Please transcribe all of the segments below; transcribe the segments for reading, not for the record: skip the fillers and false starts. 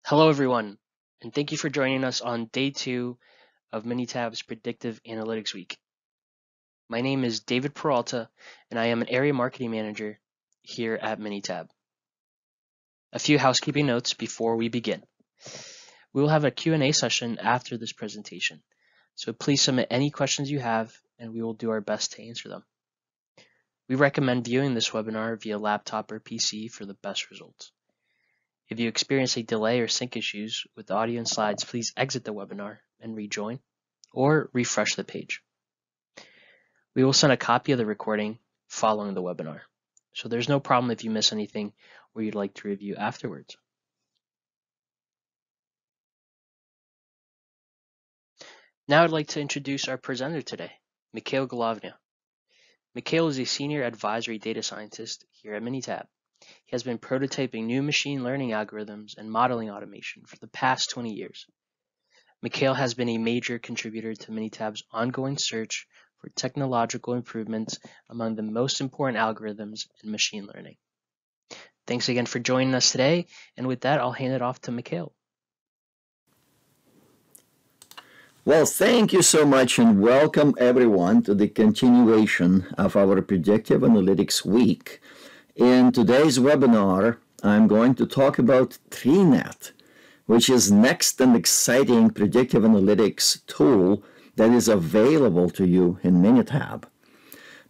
Hello, everyone, and thank you for joining us on day 2 of Minitab's Predictive Analytics Week. My name is David Peralta, and I am an Area Marketing Manager here at Minitab. A few housekeeping notes before we begin. We will have a Q&A session after this presentation, so please submit any questions you have, and we will do our best to answer them. We recommend viewing this webinar via laptop or PC for the best results. If you experience a delay or sync issues with the audio and slides, please exit the webinar and rejoin, or refresh the page. We will send a copy of the recording following the webinar, so there's no problem if you miss anything or you'd like to review afterwards. Now I'd like to introduce our presenter today, Mikhail Golovnya. Mikhail is a Senior Advisory Data Scientist here at Minitab. He has been prototyping new machine learning algorithms and modeling automation for the past 20 years. Mikhail has been a major contributor to Minitab's ongoing search for technological improvements among the most important algorithms in machine learning. Thanks again for joining us today, and with that, I'll hand it off to Mikhail. Well, thank you so much, and welcome everyone to the continuation of our Predictive Analytics Week. In today's webinar, I'm going to talk about TreeNet, which is next and exciting predictive analytics tool that is available to you in Minitab.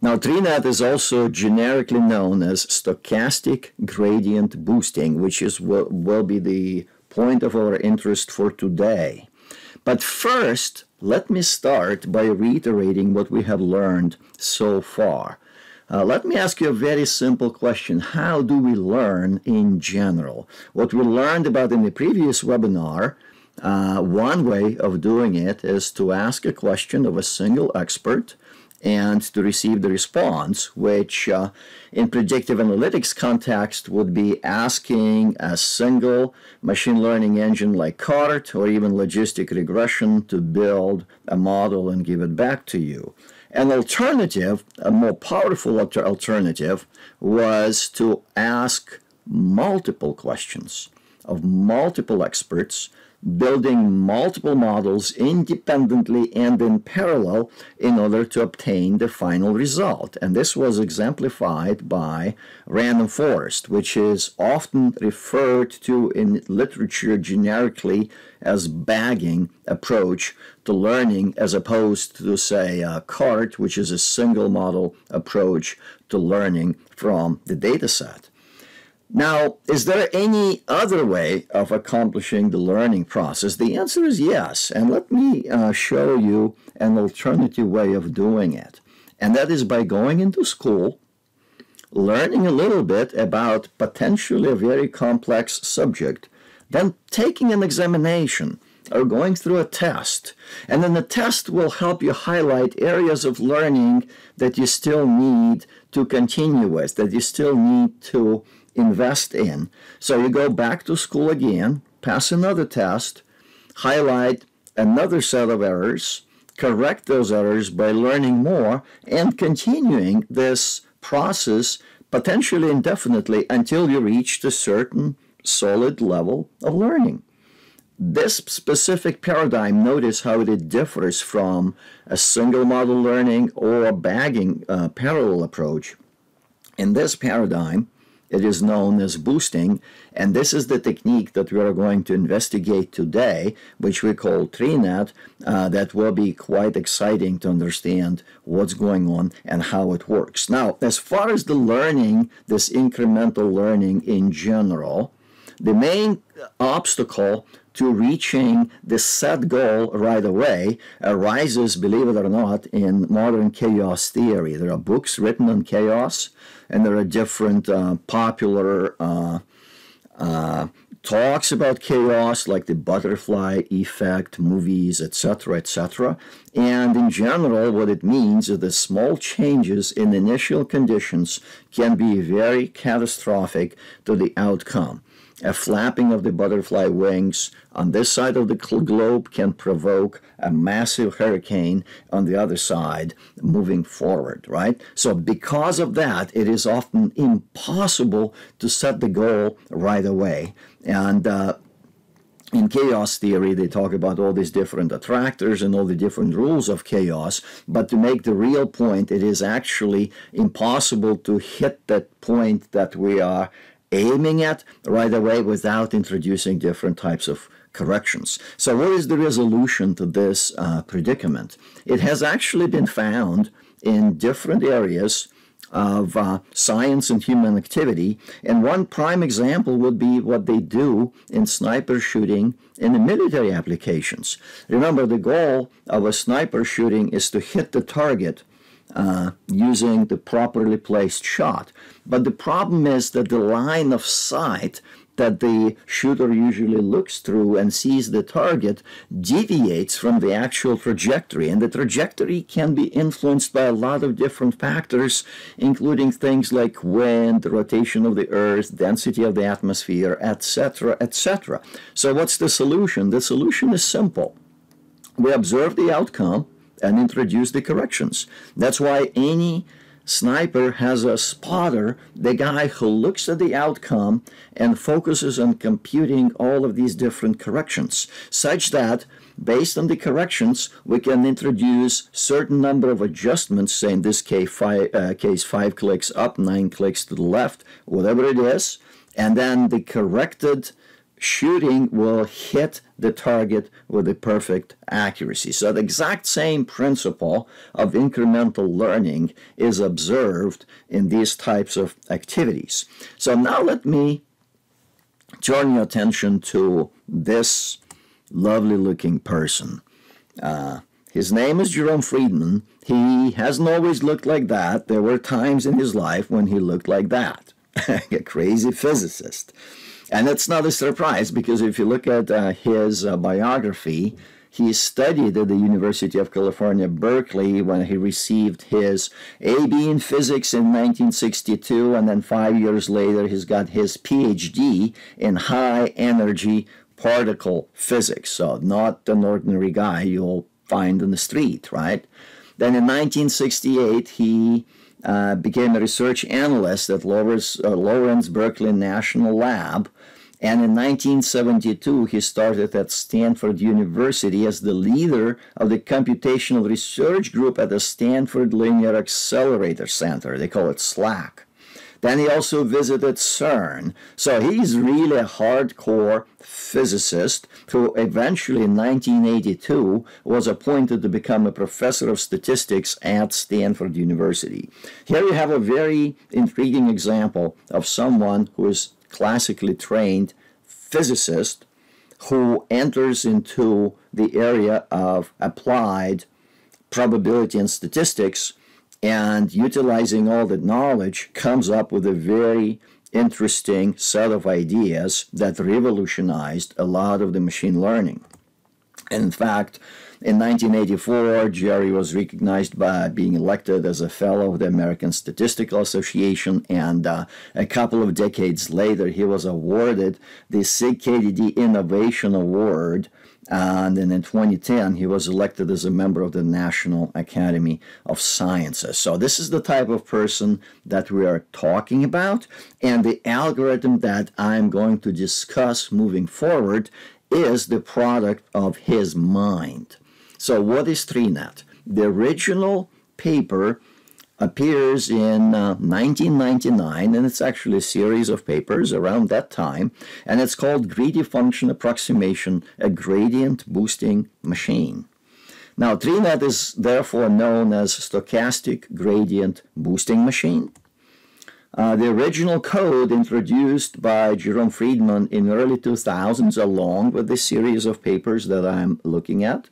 Now, TreeNet is also generically known as Stochastic Gradient Boosting, which is what will be the point of our interest for today. But first, let me start by reiterating what we have learned so far. Let me ask you a very simple question. How do we learn in general? What we learned about in the previous webinar, one way of doing it is to ask a question of a single expert and to receive the response, which in predictive analytics context would be asking a single machine learning engine like CART or even logistic regression to build a model and give it back to you. An alternative, a more powerful alternative, was to ask multiple questions of multiple experts, building multiple models independently and in parallel in order to obtain the final result. And this was exemplified by random forest, which is often referred to in literature generically as bagging approach to learning, as opposed to, say, CART, which is a single model approach to learning from the data set. Now, is there any other way of accomplishing the learning process? The answer is yes, and let me show you an alternative way of doing it. And that is by going into school, learning a little bit about potentially a very complex subject, then taking an examination or going through a test. And then the test will help you highlight areas of learning that you still need to continue with, that you still need to invest in. So you go back to school again, pass another test, highlight another set of errors, correct those errors by learning more, and continuing this process potentially indefinitely until you reach a certain solid level of learning. This specific paradigm, notice how it differs from a single model learning or a bagging parallel approach. In this paradigm, it is known as boosting, and this is the technique that we are going to investigate today, which we call TreeNet. That will be quite exciting to understand what's going on and how it works. Now, as far as the learning, this incremental learning in general, the main obstacle to reaching the set goal right away arises, believe it or not, in modern chaos theory. There are books written on chaos, and there are different popular talks about chaos, like the butterfly effect, movies, etc., etc. And in general, what it means is that small changes in initial conditions can be very catastrophic to the outcome. A flapping of the butterfly wings on this side of the globe can provoke a massive hurricane on the other side moving forward, right? So because of that, it is often impossible to set the goal right away. And in chaos theory, they talk about all these different attractors and all the different rules of chaos. But to make the real point, it is actually impossible to hit that point that we are aiming at right away without introducing different types of corrections. So what is the resolution to this predicament? It has actually been found in different areas of science and human activity. And one prime example would be what they do in sniper shooting in the military applications. Remember, the goal of a sniper shooting is to hit the target using the properly placed shot. But the problem is that the line of sight that the shooter usually looks through and sees the target deviates from the actual trajectory. And the trajectory can be influenced by a lot of different factors, including things like wind, the rotation of the earth, density of the atmosphere, etc., etc. So what's the solution? The solution is simple. We observe the outcome and introduce the corrections. That's why any sniper has a spotter, the guy who looks at the outcome and focuses on computing all of these different corrections, such that based on the corrections, we can introduce certain number of adjustments, say in this case 5 clicks up, 9 clicks to the left, whatever it is, and then the corrected shooting will hit the target with a perfect accuracy. So the exact same principle of incremental learning is observed in these types of activities. So now let me turn your attention to this lovely looking person. His name is Jerome Friedman. He hasn't always looked like that. There were times in his life when he looked like that. A crazy physicist. And it's not a surprise, because if you look at his biography, he studied at the University of California, Berkeley, when he received his AB in physics in 1962, and then 5 years later he's got his PhD in high energy particle physics. So not an ordinary guy you'll find on the street, right? Then in 1968 he became a research analyst at Lawrence Berkeley National Lab. And in 1972, he started at Stanford University as the leader of the computational research group at the Stanford Linear Accelerator Center. They call it SLAC. Then he also visited CERN. So he's really a hardcore physicist who eventually in 1982 was appointed to become a professor of statistics at Stanford University. Here you have a very intriguing example of someone who is classically trained physicist who enters into the area of applied probability and statistics, and utilizing all that knowledge comes up with a very interesting set of ideas that revolutionized a lot of the machine learning. And in fact, in 1984, Jerry was recognized by being elected as a fellow of the American Statistical Association, and a couple of decades later, he was awarded the SIG-KDD Innovation Award, and then in 2010, he was elected as a member of the National Academy of Sciences. So this is the type of person that we are talking about, and the algorithm that I'm going to discuss moving forward is the product of his mind. So what is TreeNet? The original paper appears in 1999, and it's actually a series of papers around that time, and it's called Greedy Function Approximation, a Gradient Boosting Machine. Now, TreeNet is therefore known as Stochastic Gradient Boosting Machine. The original code introduced by Jerome Friedman in early 2000s, along with this series of papers that I'm looking at.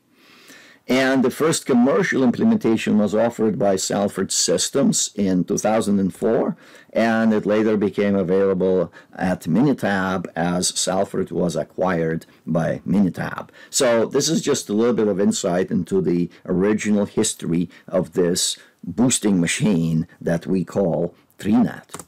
And the first commercial implementation was offered by Salford Systems in 2004, and it later became available at Minitab as Salford was acquired by Minitab. So this is just a little bit of insight into the original history of this boosting machine that we call TreeNet.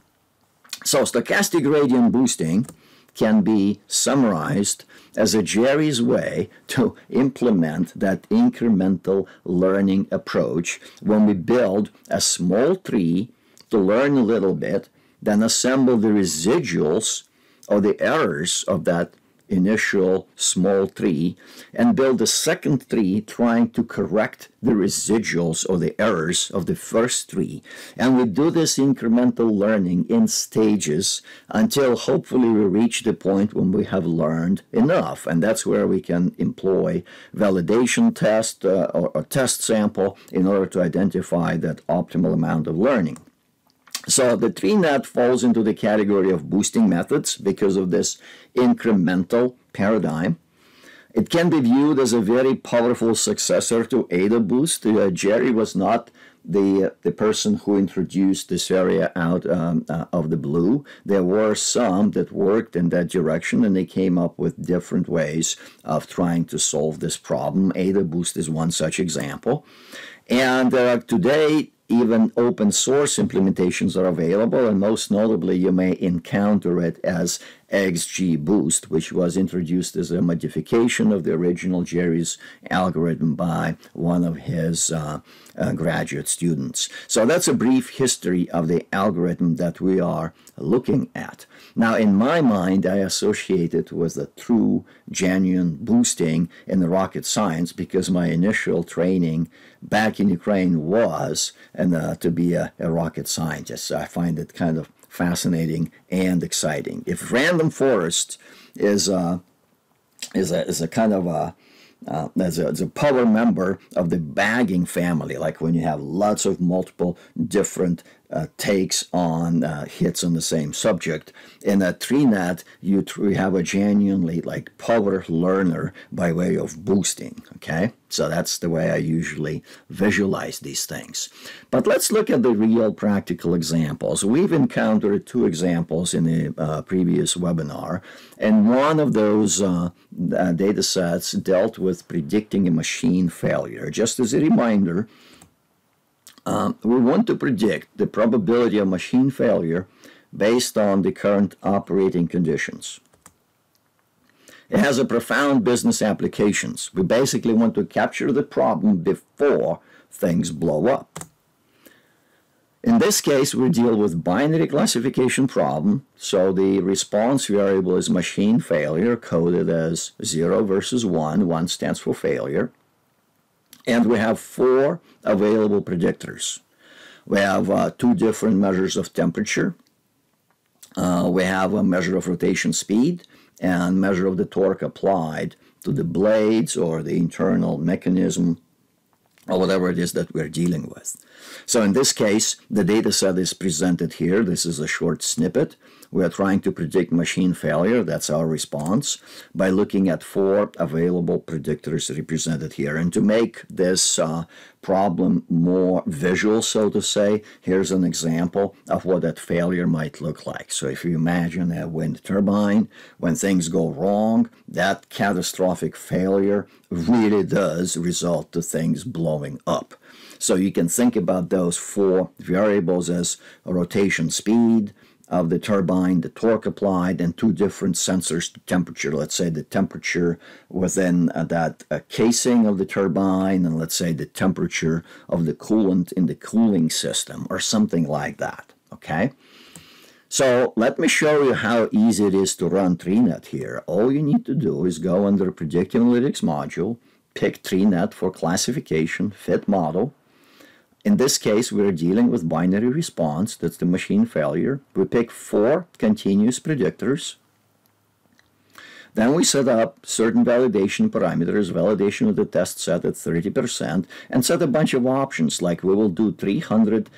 So stochastic gradient boosting can be summarized as a Jerry's way to implement that incremental learning approach when we build a small tree to learn a little bit, then assemble the residuals or the errors of that initial small tree and build a second tree trying to correct the residuals or the errors of the first tree. And we do this incremental learning in stages until hopefully we reach the point when we have learned enough. And that's where we can employ validation test or test sample in order to identify that optimal amount of learning. So the TreeNet falls into the category of boosting methods because of this incremental paradigm. It can be viewed as a very powerful successor to AdaBoost. Jerry was not the person who introduced this area out of the blue. There were some that worked in that direction, and they came up with different ways of trying to solve this problem. AdaBoost is one such example. And today, even open source implementations are available, and most notably, you may encounter it as XGBoost, which was introduced as a modification of the original Jerry's algorithm by one of his graduate students. So that's a brief history of the algorithm that we are looking at. Now, in my mind, I associate it with the true, genuine boosting in the rocket science because my initial training back in Ukraine was to be a rocket scientist. So I find it kind of fascinating and exciting. If random forest is a kind of as a power member of the bagging family, like when you have lots of multiple different takes on hits on the same subject. In a TreeNet, you have a genuinely like power learner by way of boosting, okay? So that's the way I usually visualize these things. But let's look at the real practical examples. We've encountered two examples in the previous webinar, and one of those data sets dealt with predicting a machine failure. Just as a reminder, we want to predict the probability of machine failure based on the current operating conditions. It has a profound business applications. We basically want to capture the problem before things blow up. In this case, we deal with binary classification problem. So the response variable is machine failure, coded as 0 versus 1. 1 stands for failure. And we have 4 available predictors. We have 2 different measures of temperature. We have a measure of rotation speed and measure of the torque applied to the blades or the internal mechanism or whatever it is that we're dealing with. So in this case, the data set is presented here. This is a short snippet. We are trying to predict machine failure. That's our response by looking at 4 available predictors represented here. And to make this problem more visual, so to say, here's an example of what that failure might look like. So if you imagine a wind turbine, when things go wrong, that catastrophic failure really does result to things blowing up. So you can think about those 4 variables as rotation speed of the turbine, the torque applied, and 2 different sensors to temperature. Let's say the temperature within that casing of the turbine, and let's say the temperature of the coolant in the cooling system, or something like that, okay? So let me show you how easy it is to run TreeNet here. All you need to do is go under Predictive Analytics module, pick TreeNet for classification, fit model. In this case, we're dealing with binary response. That's the machine failure. We pick 4 continuous predictors. Then we set up certain validation parameters, validation of the test set at 30%, and set a bunch of options, like we will do 300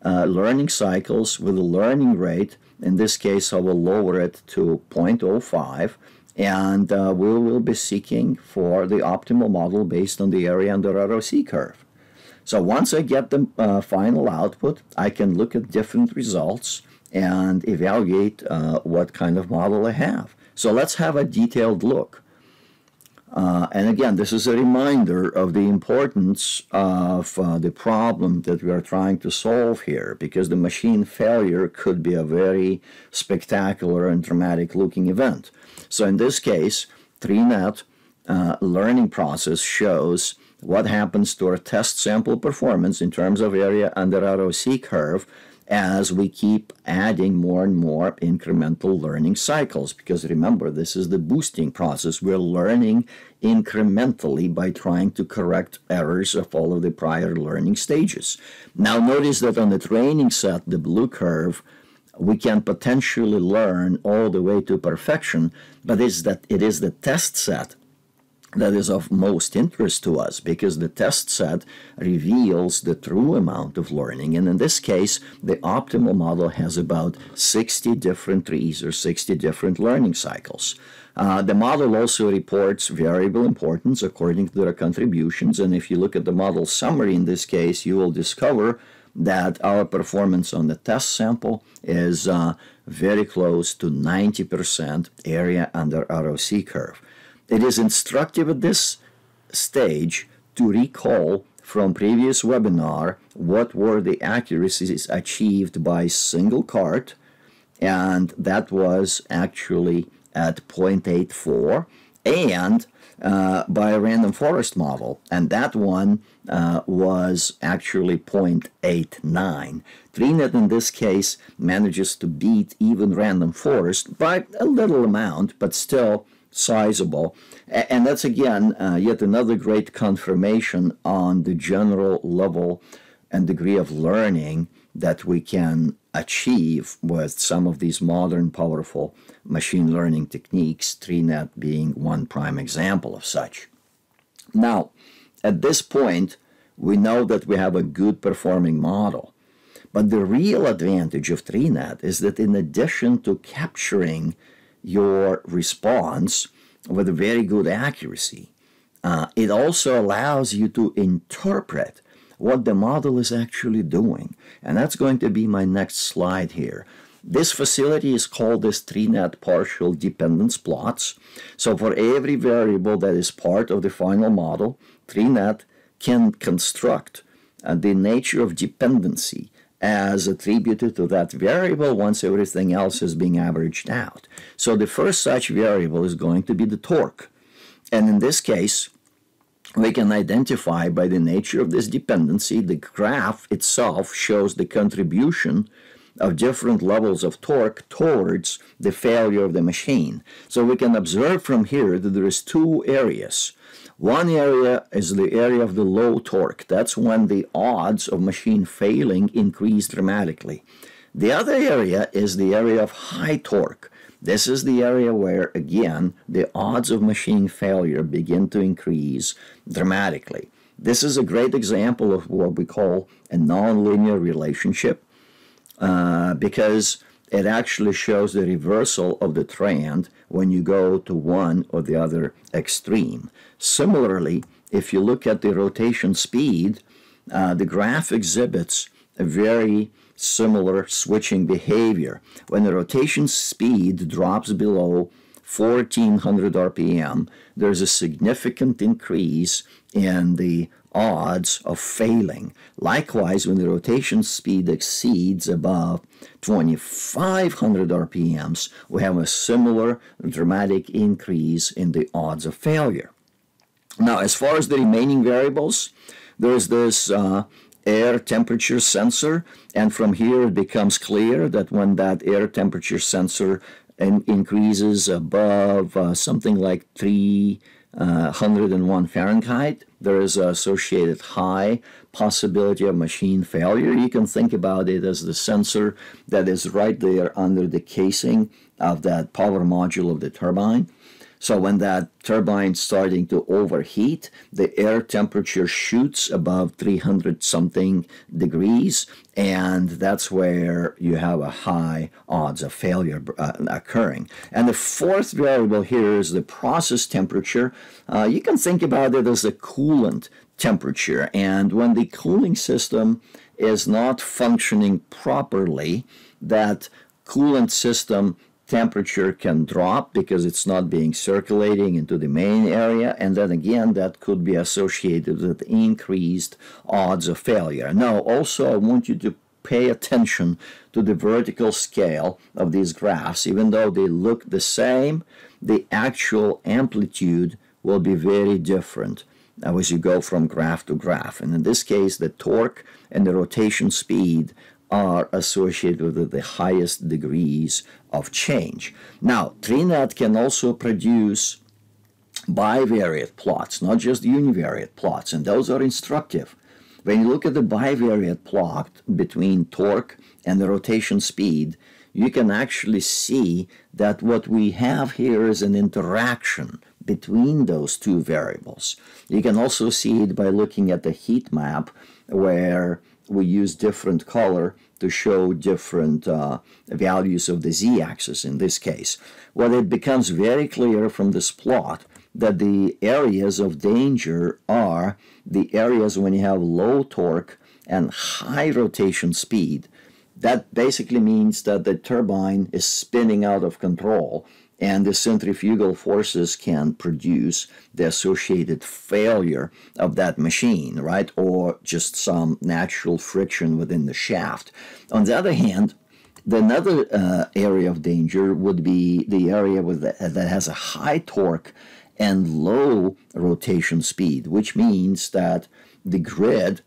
learning cycles with a learning rate. In this case, I will lower it to 0.05, and we will be seeking for the optimal model based on the area under ROC curve. So once I get the final output, I can look at different results and evaluate what kind of model I have. So let's have a detailed look. And again, this is a reminder of the importance of the problem that we are trying to solve here, because the machine failure could be a very spectacular and dramatic looking event. So in this case, TreeNet learning process shows what happens to our test sample performance in terms of area under ROC curve as we keep adding more and more incremental learning cycles. Because remember, this is the boosting process. We're learning incrementally by trying to correct errors of all of the prior learning stages. Now notice that on the training set, the blue curve, we can potentially learn all the way to perfection, but it is the test set that is of most interest to us, because the test set reveals the true amount of learning. And in this case, the optimal model has about 60 different trees or 60 different learning cycles. The model also reports variable importance according to their contributions. And if you look at the model summary in this case, you will discover that our performance on the test sample is very close to 90% area under ROC curve. It is instructive at this stage to recall from previous webinar what were the accuracies achieved by single cart, and that was actually at 0.84, and by a random forest model, and that one was actually 0.89. TreeNet in this case manages to beat even random forest by a little amount, but still sizable. And that's again yet another great confirmation on the general level and degree of learning that we can achieve with some of these modern powerful machine learning techniques, TreeNet being one prime example of such. Now, at this point, we know that we have a good performing model, but the real advantage of TreeNet is that in addition to capturing your response with a very good accuracy, it also allows you to interpret what the model is actually doing. And that's going to be my next slide here. This facility is called this TreeNet partial dependence plots. So for every variable that is part of the final model, TreeNet can construct the nature of dependency as attributed to that variable once everything else is being averaged out. So the first such variable is going to be the torque. And in this case, we can identify by the nature of this dependency, the graph itself shows the contribution of different levels of torque towards the failure of the machine. So we can observe from here that there is two areas. One area is the area of the low torque. That's when the odds of machine failing increase dramatically. The other area is the area of high torque. This is the area where, again, the odds of machine failure begin to increase dramatically. This is a great example of what we call a nonlinear relationship because it actually shows the reversal of the trend when you go to one or the other extreme. Similarly, if you look at the rotation speed, the graph exhibits a very similar switching behavior. When the rotation speed drops below 1400 RPM, there's a significant increase in the odds of failing. Likewise, when the rotation speed exceeds above 2500 RPMs, we have a similar dramatic increase in the odds of failure. Now, as far as the remaining variables, there's this air temperature sensor, and from here it becomes clear that when that air temperature sensor increases above something like 301 Fahrenheit, there is an associated high possibility of machine failure. You can think about it as the sensor that is right there under the casing of that power module of the turbine. So when that turbine's starting to overheat, the air temperature shoots above 300 something degrees, and that's where you have a high odds of failure occurring. And the fourth variable here is the process temperature. You can think about it as the coolant temperature, and when the cooling system is not functioning properly, that coolant system temperature can drop because it's not being circulating into the main area, and then again that could be associated with increased odds of failure. Now also I want you to pay attention to the vertical scale of these graphs. Even though they look the same, the actual amplitude will be very different as you go from graph to graph. And in this case, the torque and the rotation speed are associated with the highest degrees of change. Now, TreeNet can also produce bivariate plots, not just univariate plots, and those are instructive. When you look at the bivariate plot between torque and the rotation speed, you can actually see that what we have here is an interaction between those two variables. You can also see it by looking at the heat map, where we use different color to show different values of the z-axis in this case. Well, it becomes very clear from this plot that the areas of danger are the areas when you have low torque and high rotation speed. That basically means that the turbine is spinning out of control, and the centrifugal forces can produce the associated failure of that machine, right? Or just some natural friction within the shaft. On the other hand, another area of danger would be the area that has a high torque and low rotation speed, which means that the grid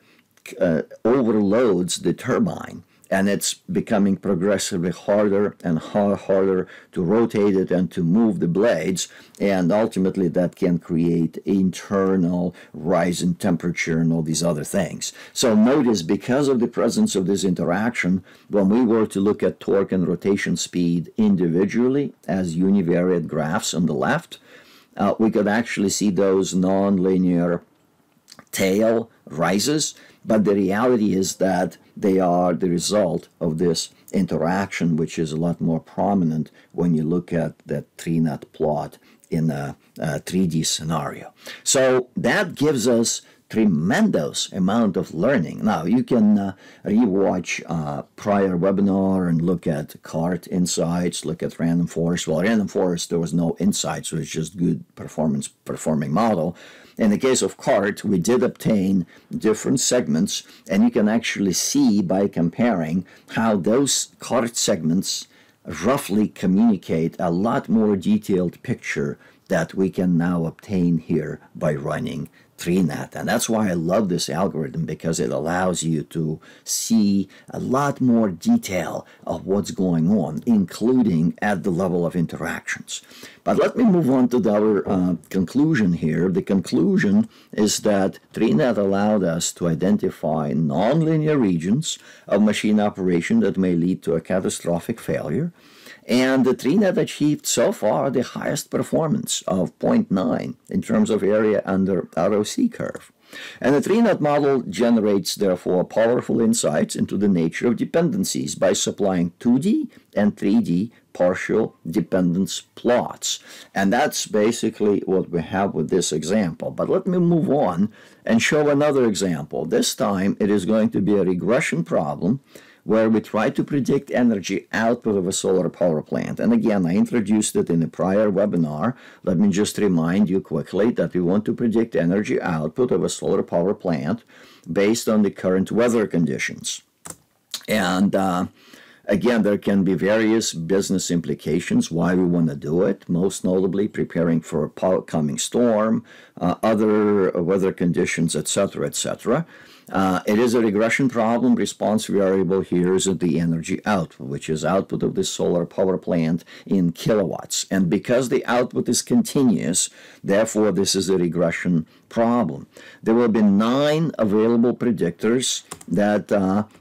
overloads the turbine, and it's becoming progressively harder and harder to rotate it and to move the blades, and ultimately that can create internal rise in temperature and all these other things. So notice, because of the presence of this interaction, when we were to look at torque and rotation speed individually as univariate graphs on the left, we could actually see those nonlinear tail rises, but the reality is that they are the result of this interaction, which is a lot more prominent when you look at that TreeNet plot in a 3D scenario. So that gives us tremendous amount of learning. Now, you can rewatch prior webinar and look at CART insights, look at random forest. Well, random forest, there was no insights, so it's just good performing model. In the case of CART, we did obtain different segments, and you can actually see by comparing how those CART segments roughly communicate a lot more detailed picture that we can now obtain here by running TreeNet. And that's why I love this algorithm, because it allows you to see a lot more detail of what's going on, including at the level of interactions. But let me move on to our conclusion here. The conclusion is that TreeNet allowed us to identify nonlinear regions of machine operation that may lead to a catastrophic failure. And the TreeNet achieved so far the highest performance of 0.9 in terms of area under ROC curve. And the TreeNet model generates, therefore, powerful insights into the nature of dependencies by supplying 2D and 3D partial dependence plots. And that's basically what we have with this example. But let me move on and show another example. This time it is going to be a regression problem where we try to predict energy output of a solar power plant. And again, I introduced it in a prior webinar. Let me just remind you quickly that we want to predict energy output of a solar power plant based on the current weather conditions. And again, there can be various business implications why we want to do it, most notably preparing for a coming storm, other weather conditions, etc., etc. It is a regression problem. Response variable here is the energy output, which is output of this solar power plant in kilowatts. And because the output is continuous, therefore this is a regression problem. There will be 9 available predictors that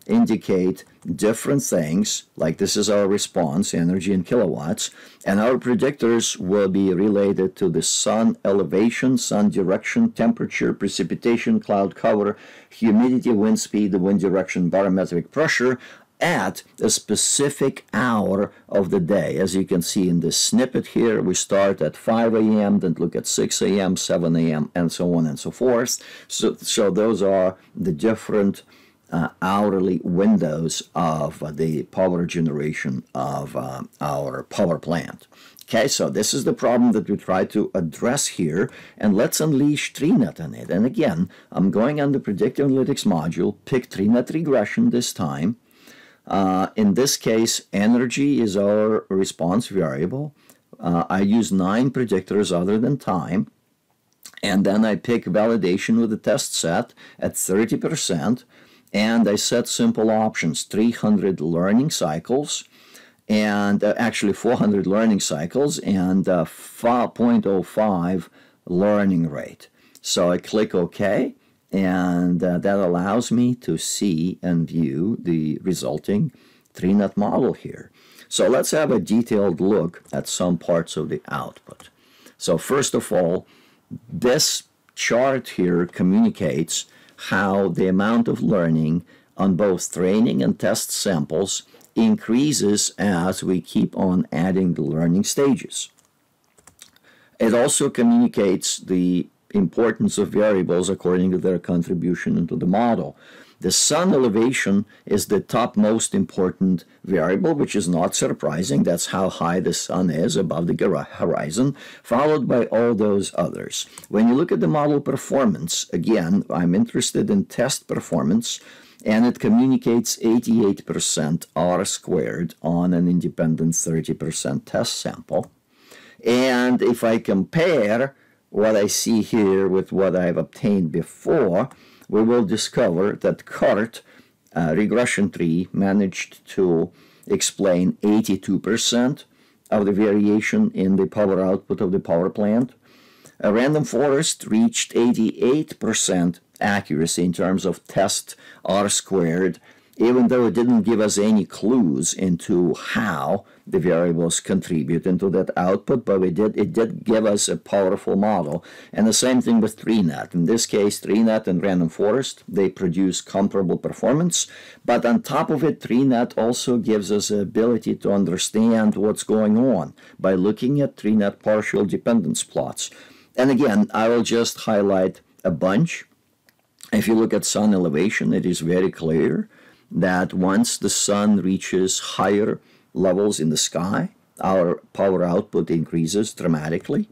indicate different things, like this is our response, energy in kilowatts, and our predictors will be related to the sun elevation, sun direction, temperature, precipitation, cloud cover, humidity, wind speed, wind direction, barometric pressure at a specific hour of the day. As you can see in this snippet here, we start at 5 a.m., then look at 6 a.m., 7 a.m., and so on and so forth. So those are the different hourly windows of the power generation of our power plant. Okay, so this is the problem that we try to address here, and let's unleash TreeNet on it. And again, I'm going on the Predictive Analytics module, pick TreeNet Regression this time. In this case, energy is our response variable. I use 9 predictors other than time, and then I pick validation with the test set at 30%. and I set simple options, 300 learning cycles, and actually 400 learning cycles, and 5.05 learning rate. So I click OK, and that allows me to see and view the resulting TreeNet model here. So let's have a detailed look at some parts of the output. So first of all, this chart here communicates how the amount of learning on both training and test samples increases as we keep on adding the learning stages. It also communicates the importance of variables according to their contribution into the model. The sun elevation is the top most important variable, which is not surprising. That's how high the sun is above the horizon, followed by all those others. When you look at the model performance, again, I'm interested in test performance, and it communicates 88% R squared on an independent 30% test sample. And if I compare what I see here with what I've obtained before, we will discover that CART regression tree managed to explain 82% of the variation in the power output of the power plant. A random forest reached 88% accuracy in terms of test R squared, even though it didn't give us any clues into how the variables contribute into that output, but it did give us a powerful model. And the same thing with TreeNet. In this case, TreeNet and Random Forest, they produce comparable performance, but on top of it, TreeNet also gives us the ability to understand what's going on by looking at TreeNet partial dependence plots. And again, I will just highlight a bunch. If you look at sun elevation, it is very clear that once the sun reaches higher levels in the sky, our power output increases dramatically.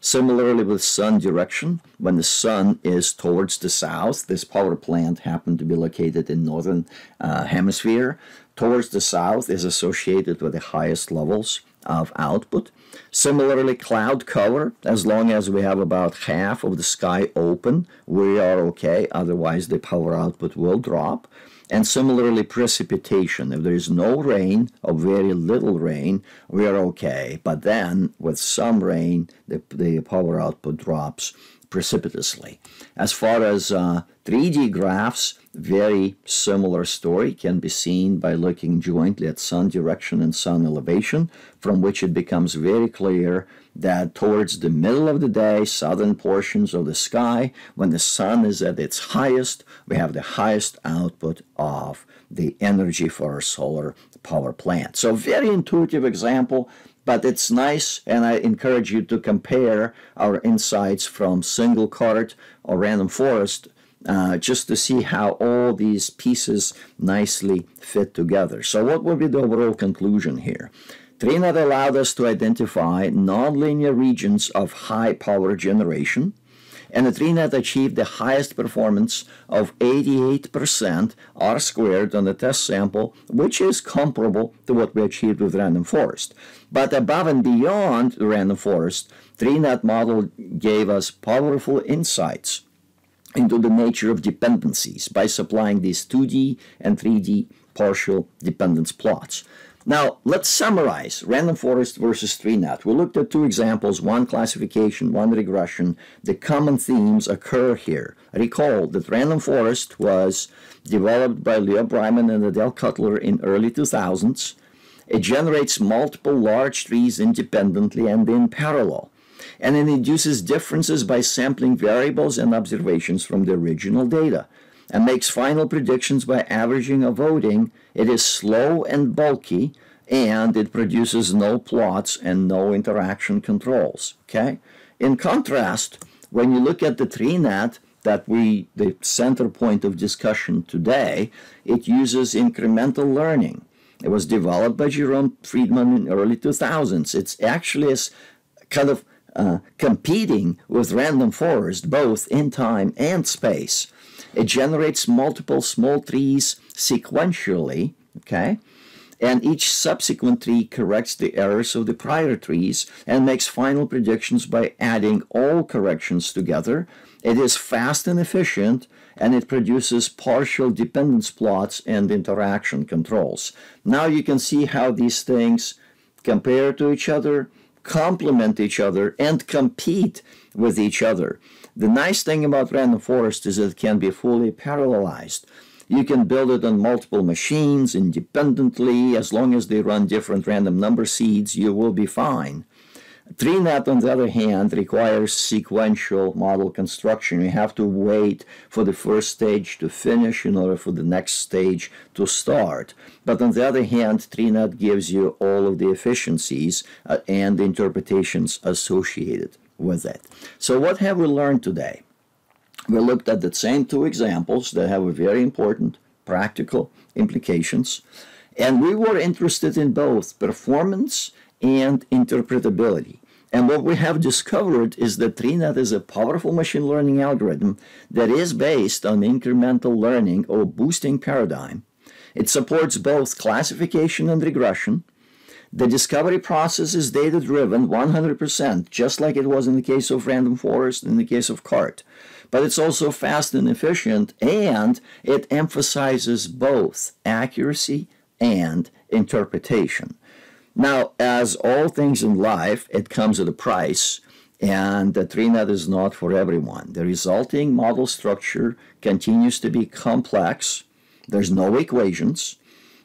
Similarly with sun direction, when the sun is towards the south, this power plant happened to be located in northern hemisphere, towards the south is associated with the highest levels of output. Similarly, cloud cover, as long as we have about half of the sky open, we are okay, otherwise the power output will drop. And similarly, precipitation. If there is no rain or very little rain, we are okay. But then, with some rain, the power output drops precipitously. As far as 3D graphs, very similar story can be seen by looking jointly at sun direction and sun elevation, from which it becomes very clear that towards the middle of the day, southern portions of the sky, when the sun is at its highest, we have the highest output of the energy for our solar power plant. So very intuitive example, but it's nice, and I encourage you to compare our insights from single cart or random forest just to see how all these pieces nicely fit together. So what would be the overall conclusion here? TreeNet allowed us to identify nonlinear regions of high power generation, and the TreeNet achieved the highest performance of 88% R squared on the test sample, which is comparable to what we achieved with random forest. But above and beyond the random forest, TreeNet model gave us powerful insights into the nature of dependencies by supplying these 2D and 3D partial dependence plots. Now, let's summarize random forest versus TreeNet. We looked at two examples, one classification, one regression. The common themes occur here. Recall that random forest was developed by Leo Bryman and Adele Cutler in early 2000s. It generates multiple large trees independently and in parallel. And it induces differences by sampling variables and observations from the original data, and makes final predictions by averaging or voting. It is slow and bulky, and it produces no plots and no interaction controls. Okay? In contrast, when you look at the TreeNet, the center point of discussion today, it uses incremental learning. It was developed by Jerome Friedman in early 2000s. It's actually kind of competing with random forest, both in time and space. It generates multiple small trees sequentially, okay? and each subsequent tree corrects the errors of the prior trees and makes final predictions by adding all corrections together. It is fast and efficient, and it produces partial dependence plots and interaction controls. Now you can see how these things compare to each other, complement each other, and compete with each other. The nice thing about random forest is that it can be fully parallelized. You can build it on multiple machines independently. As long as they run different random number seeds, you will be fine. TreeNet, on the other hand, requires sequential model construction. You have to wait for the first stage to finish in order for the next stage to start. But on the other hand, TreeNet gives you all of the efficiencies and interpretations associated with it. So what have we learned today? We looked at the same two examples that have a very important practical implications, and we were interested in both performance and interpretability. And what we have discovered is that TreeNet is a powerful machine learning algorithm that is based on incremental learning or boosting paradigm. It supports both classification and regression. The discovery process is data-driven 100%, just like it was in the case of random forest, in the case of CART. But it's also fast and efficient, and it emphasizes both accuracy and interpretation. Now, as all things in life, it comes at a price, and the TreeNet is not for everyone. The resulting model structure continues to be complex. There's no equations,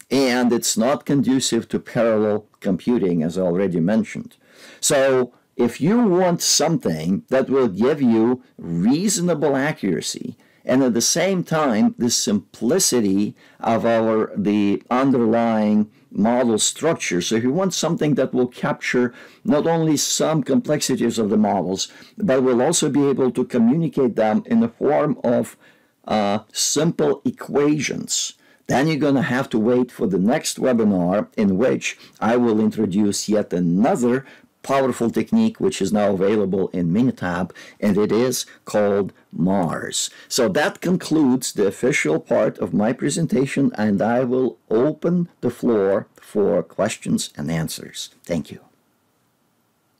and it's not conducive to parallel computing, as I already mentioned. So if you want something that will give you reasonable accuracy and at the same time the simplicity of the underlying model structure, so if you want something that will capture not only some complexities of the models, but will also be able to communicate them in the form of simple equations, then you're going to have to wait for the next webinar in which I will introduce yet another powerful technique which is now available in Minitab, and it is called Mars. So that concludes the official part of my presentation, and I will open the floor for questions and answers. Thank you.